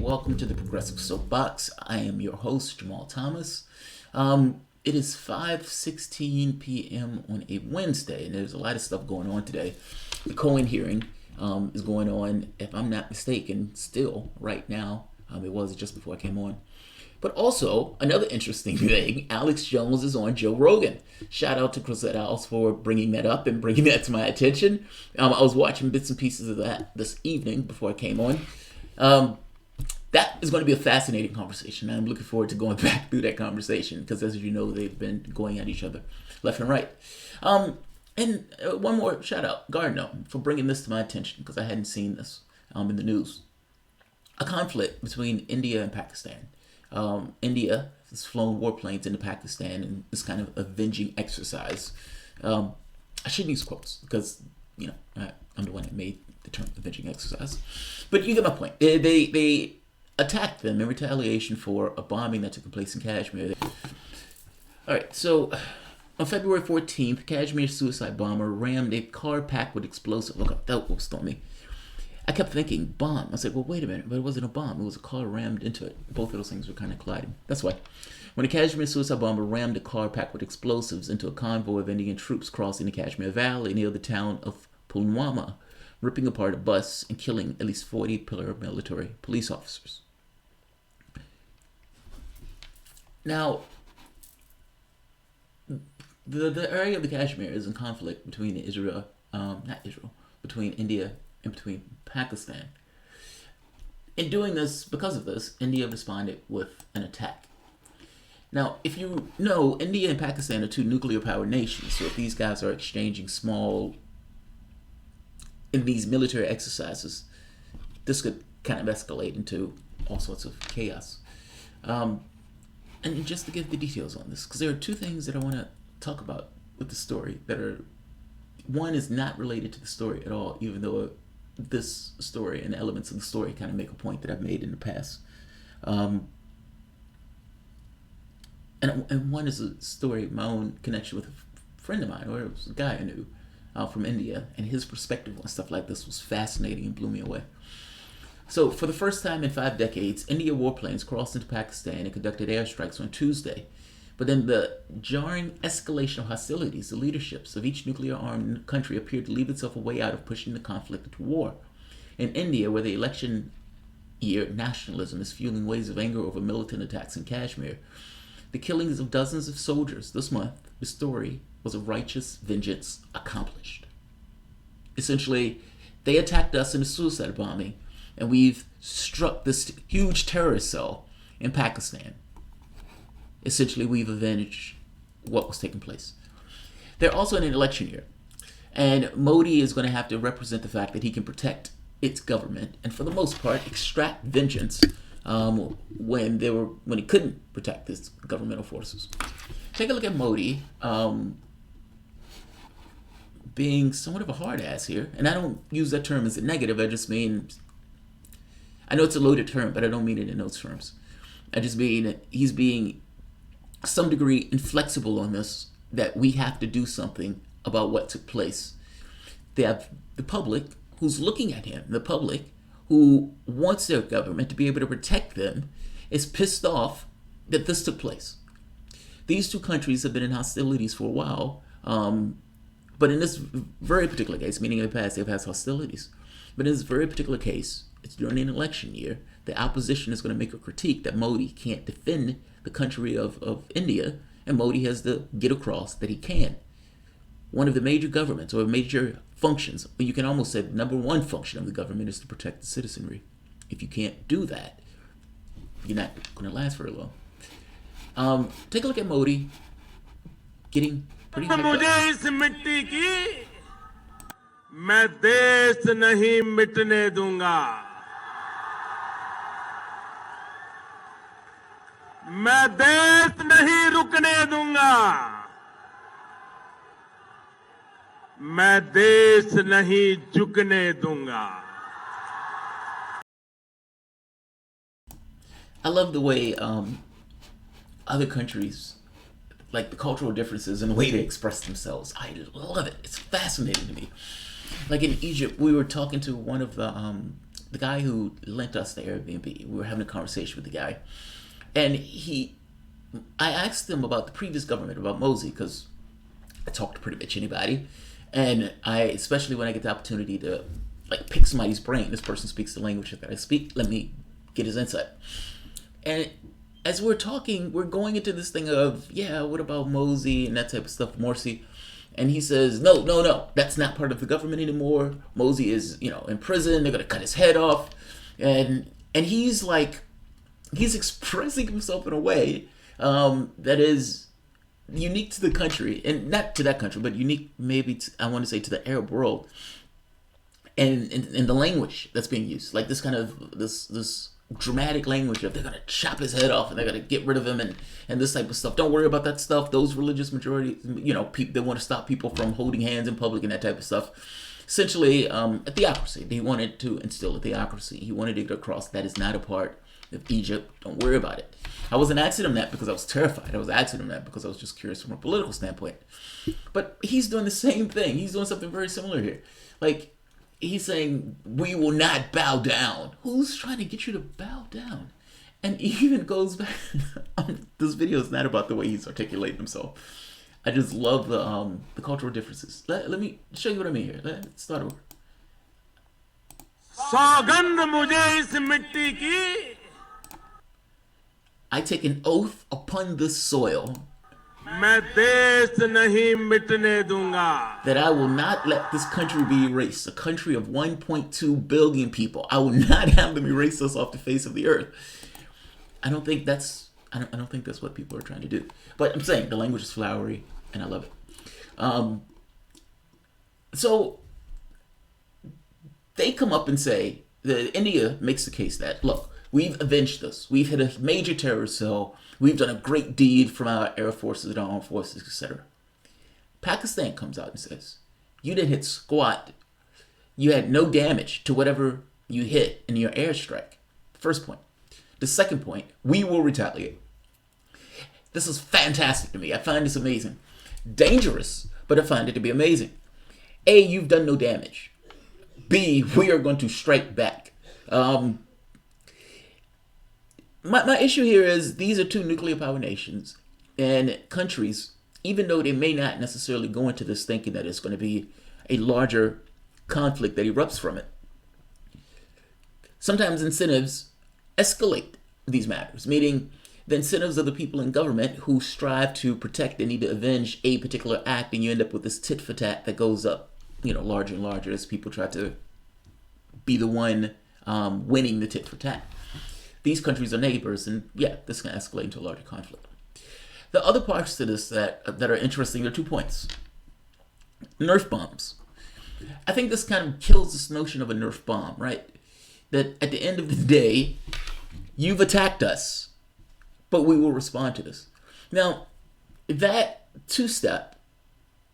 welcome to the Progressive Soapbox. I am your host, Jamarl Thomas. It is 5:16 p.m. on a Wednesday, and there's a lot of stuff going on today. The Cohen hearing is going on, if I'm not mistaken, still right now. It was just before I came on. But also, another interesting thing, Alex Jones is on Joe Rogan. Shout out to Cruzette House for bringing that up and bringing that to my attention. I was watching bits and pieces of that this evening before I came on. That is going to be a fascinating conversation. I'm looking forward to going back through that conversation because, as you know, they've been going at each other left and right. And one more shout out, Gardner, for bringing this to my attention because I hadn't seen this in the news. A conflict between India and Pakistan. India has flown warplanes into Pakistan in this kind of avenging exercise. I shouldn't use quotes because, I'm the one that made the term avenging exercise. But you get my point. They attacked them in retaliation for a bombing that took place in Kashmir. All right, so on February 14th, Kashmir suicide bomber rammed a car packed with explosive. Look, that was stormy. I kept thinking, bomb. I said, well, wait a minute, but it wasn't a bomb. It was a car rammed into it. Both of those things were kind of colliding. That's why. When a Kashmir suicide bomber rammed a car packed with explosives into a convoy of Indian troops crossing the Kashmir Valley near the town of Pulwama, ripping apart a bus and killing at least 40 paramilitary police officers. Now, the area of the Kashmir is in conflict between between India and between Pakistan. In doing this, because of this, India responded with an attack. Now, if you know, India and Pakistan are two nuclear-powered nations, so if these guys are exchanging in these military exercises, this could kind of escalate into all sorts of chaos. And just to give the details on this, because there are two things that I want to talk about with the story one is not related to the story at all, even though this story and elements of the story kind of make a point that I've made in the past. And one is a story, my own connection with a friend of mine, or it was a guy I knew from India, and his perspective on stuff like this was fascinating and blew me away. So, for the first time in 5 decades, India warplanes crossed into Pakistan and conducted airstrikes on Tuesday. But then the jarring escalation of hostilities, the leaderships of each nuclear-armed country appeared to leave itself a way out of pushing the conflict into war. In India, where the election year nationalism is fueling waves of anger over militant attacks in Kashmir, the killings of dozens of soldiers this month, the story was a righteous vengeance accomplished. Essentially, they attacked us in a suicide bombing, and we've struck this huge terrorist cell in Pakistan. Essentially, we've avenged what was taking place. They're also in an election year, and Modi is going to have to represent the fact that he can protect its government and, for the most part, extract vengeance when he couldn't protect his governmental forces. Take a look at Modi being somewhat of a hard ass here, and I don't use that term as a negative. I just mean, I know it's a loaded term, but I don't mean it in those terms. I just mean he's being some degree inflexible on this, that we have to do something about what took place. They have the public who's looking at him, the public who wants their government to be able to protect them, is pissed off that this took place. These two countries have been in hostilities for a while, but in this very particular case, meaning in the past they've had hostilities, but in this very particular case, it's during an election year. The opposition is going to make a critique that Modi can't defend the country of India, and Modi has to get across that he can. One of the major governments or major functions, or you can almost say the number one function of the government, is to protect the citizenry. If you can't do that, you're not going to last very long. Take a look at Modi getting pretty मुझे इस मिट्टी की मैं देश नहीं मिटने दूंगा मैं देश नहीं रुकने दूंगा मैं देश नहीं झुकने दूंगा I love the way other countries, like the cultural differences and the way they express themselves. I love it. It's fascinating to me. Like in Egypt, we were talking to one of the the guy who lent us the Airbnb. We were having a conversation with the guy, and I asked him about the previous government, about Mosey, because I talk to pretty much anybody, and especially when I get the opportunity to like pick somebody's brain. This person speaks the language that I speak. Let me get his insight. And as we're talking, we're going into this thing of, yeah, what about Mosey and that type of stuff, Morsi. And he says, no, that's not part of the government anymore. Mosey is, in prison. They're going to cut his head off. And he's like, he's expressing himself in a way that is unique to the country. And not to that country, but unique maybe, I want to say, to the Arab world. And the language that's being used. Like this kind of, this dramatic language of they're going to chop his head off and they're going to get rid of him and this type of stuff. Don't worry about that stuff. Those religious majorities, people, they want to stop people from holding hands in public and that type of stuff. Essentially, a theocracy. He wanted to instill a theocracy. He wanted to get across that is not a part of Egypt. Don't worry about it. I wasn't asking him that because I was terrified. I was asking him that because I was just curious from a political standpoint. But he's doing the same thing. He's doing something very similar here. Like, he's saying, we will not bow down. Who's trying to get you to bow down? And he even goes back. This video is not about the way he's articulating himself. I just love the cultural differences. Let me show you what I mean here. Let's start over. सौगंध मुझे इस मिट्टी की I take an oath upon this soil मैं देश नहीं मिटने दूंगा that I will not let this country be erased. A country of 1.2 billion people. I will not have them erase us off the face of the earth. I don't think that's what people are trying to do. But I'm saying the language is flowery and I love it. So they come up and say that India makes the case that, look, we've avenged this. We've hit a major terrorist cell. We've done a great deed from our air forces and our armed forces, etc. Pakistan comes out and says, you didn't hit squat. You had no damage to whatever you hit in your airstrike. First point. The second point, we will retaliate. This is fantastic to me. I find this amazing. Dangerous, but I find it to be amazing. A, you've done no damage. B, we are going to strike back. My issue here is these are two nuclear power nations and countries, even though they may not necessarily go into this thinking that it's going to be a larger conflict that erupts from it. Sometimes incentives escalate these matters, meaning the incentives of the people in government who strive to protect and need to avenge a particular act, and you end up with this tit for tat that goes up, larger and larger as people try to be the one winning the tit for tat. These countries are neighbors, and yeah, this can escalate into a larger conflict. The other parts to this that are interesting are 2 points. Nerf bombs. I think this kind of kills this notion of a Nerf bomb, right? That at the end of the day, you've attacked us, but we will respond to this. Now, that two-step,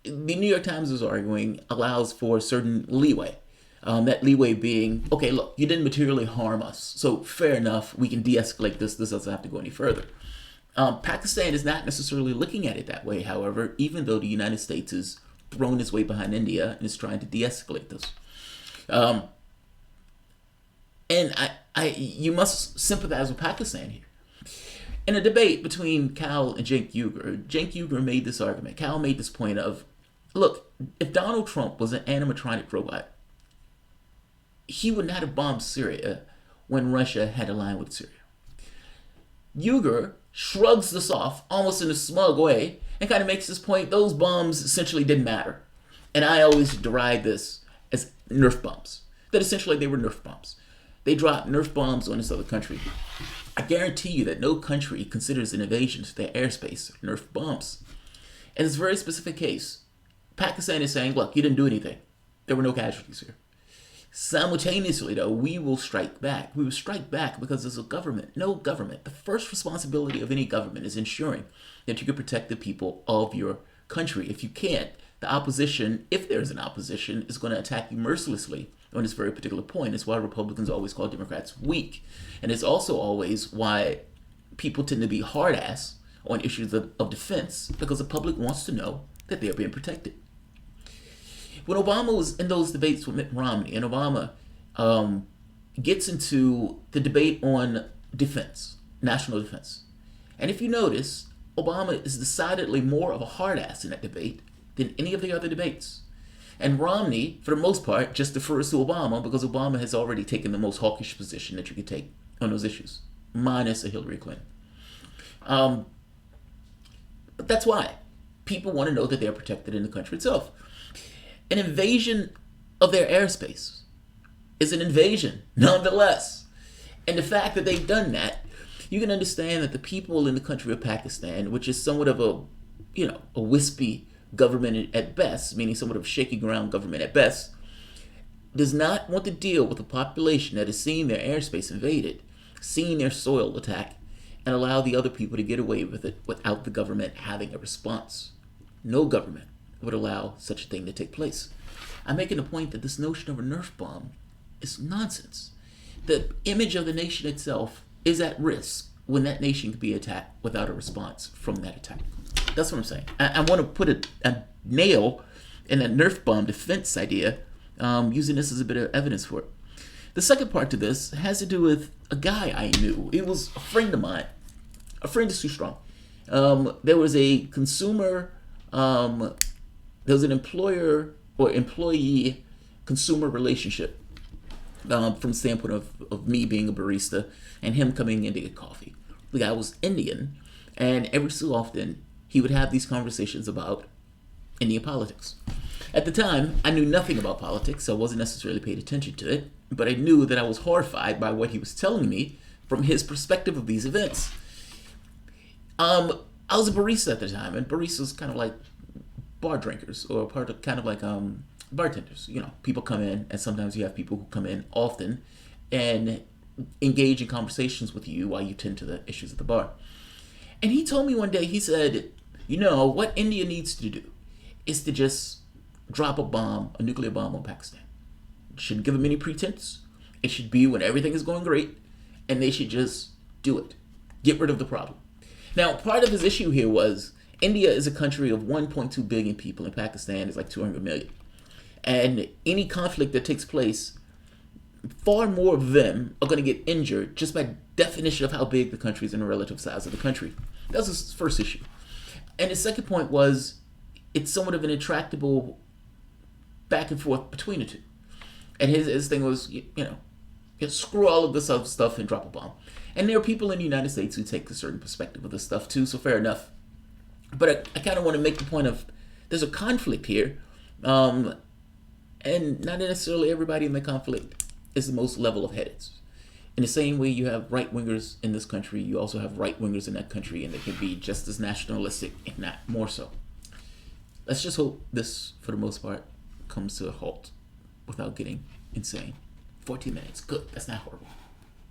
the New York Times is arguing, allows for a certain leeway. That leeway being, okay, look, you didn't materially harm us, so fair enough, we can de-escalate this. This doesn't have to go any further. Pakistan is not necessarily looking at it that way, however, even though the United States is thrown its weight behind India and is trying to de-escalate this. And you must sympathize with Pakistan here. In a debate between Cal and Cenk Uygur made this argument. Cal made this point of, look, if Donald Trump was an animatronic robot, he would not have bombed Syria when Russia had a line with Syria. Uygur shrugs this off almost in a smug way and kind of makes this point, those bombs essentially didn't matter. And I always deride this as Nerf bombs. That essentially they were Nerf bombs. They dropped Nerf bombs on this other country. I guarantee you that no country considers an invasion to their airspace Nerf bombs. In this very specific case, Pakistan is saying, look, you didn't do anything. There were no casualties here. Simultaneously, though, we will strike back. We will strike back because as a government, no government, the first responsibility of any government is ensuring that you can protect the people of your country. If you can't, the opposition, if there's an opposition, is going to attack you mercilessly on this very particular point. It's why Republicans always call Democrats weak. And it's also always why people tend to be hard-ass on issues of defense, because the public wants to know that they're being protected. When Obama was in those debates with Mitt Romney, and Obama gets into the debate on defense, national defense. And if you notice, Obama is decidedly more of a hard ass in that debate than any of the other debates. And Romney, for the most part, just defers to Obama because Obama has already taken the most hawkish position that you could take on those issues, minus a Hillary Clinton. But that's why people want to know that they're protected in the country itself. An invasion of their airspace is an invasion, nonetheless. And the fact that they've done that, you can understand that the people in the country of Pakistan, which is somewhat of a wispy government at best, meaning somewhat of a shaky ground government at best, does not want to deal with a population that is seeing their airspace invaded, seeing their soil attacked, and allow the other people to get away with it without the government having a response. No government would allow such a thing to take place. I'm making a point that this notion of a Nerf bomb is nonsense. The image of the nation itself is at risk when that nation could be attacked without a response from that attack. That's what I'm saying. I want to put a nail in that Nerf bomb defense idea, using this as a bit of evidence for it. The second part to this has to do with a guy I knew. It was a friend of mine. A friend is too strong. There was a consumer, there was an employer or employee consumer relationship from the standpoint of me being a barista and him coming in to get coffee. The guy was Indian, and every so often he would have these conversations about Indian politics. At the time, I knew nothing about politics, so I wasn't necessarily paid attention to it, but I knew that I was horrified by what he was telling me from his perspective of these events. I was a barista at the time, and baristas kind of like bar drinkers, or kind of like bartenders. You know, people come in, and sometimes you have people who come in often and engage in conversations with you while you tend to the issues at the bar. And he told me one day, he said, what India needs to do is to just drop a nuclear bomb on Pakistan. It shouldn't give them any pretense. It should be when everything is going great, and they should just do it. Get rid of the problem. Now, part of his issue here was India is a country of 1.2 billion people, and Pakistan is like 200 million. And any conflict that takes place, far more of them are going to get injured just by definition of how big the country is and the relative size of the country. That was his first issue. And his second point was it's somewhat of an intractable back and forth between the two. And his thing was, screw all of this other stuff and drop a bomb. And there are people in the United States who take a certain perspective of this stuff too, so fair enough. But I kind of want to make the point of there's a conflict here, and not necessarily everybody in the conflict is the most level of headeds. In the same way you have right-wingers in this country, you also have right-wingers in that country, and they can be just as nationalistic, if not more so. Let's just hope this, for the most part, comes to a halt without getting insane. 14 minutes, good, that's not horrible.